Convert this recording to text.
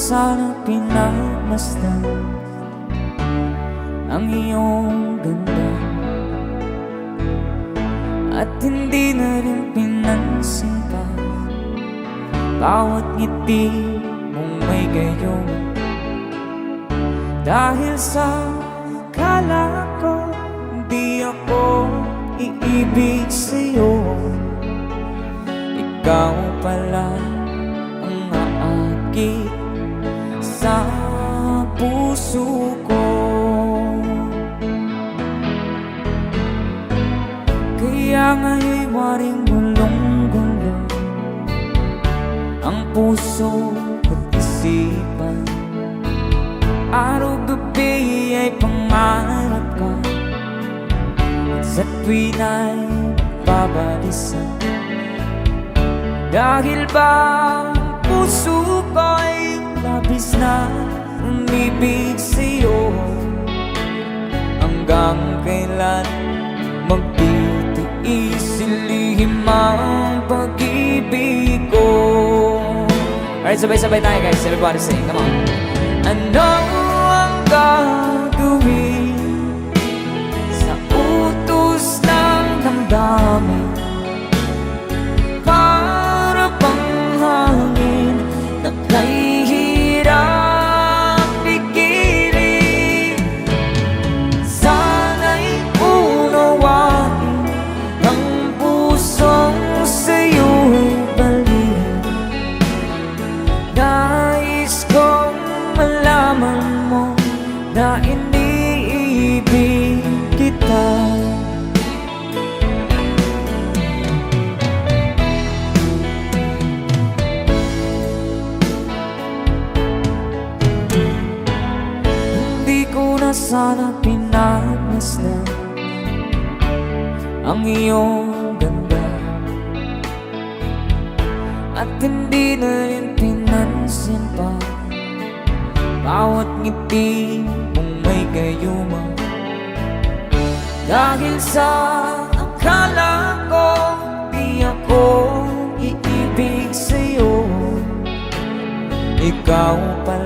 sana pinagmasdan ang iyong ganda, at hindi na rin pinansin pa bawat ngiti mong may gayon. Dahil sa akala ko di ako iibig sa'yo, ikaw pala ang aakit sa puso ko. Kaya nga'y waring gulong-gulo ang puso at isipan. Araw-gabi ay pangarap ka, at sa tuwin ay babalisan. Dahil ba ang puso ko'y labis na umibig sa'yo, hanggang kailan magtitiis ilihim ang pag-ibig ko. Alright, sabay-sabay tayo guys, everybody sing, come on. Ano ang gagawin sa utos ng damdamin? Para bang hangin na kahihirap pigilan. Sana'y unawain ang pusong sa'yo'y balik. Nais kong malaman mo na iniibig kita. Hindi ko na sana pinagmasdan ang iyong ganda, at hindi na rin pinansin pa bawat ngiti mong may gayuma. Dahil sa akala ko di ako iibig sa'yo, ikaw pala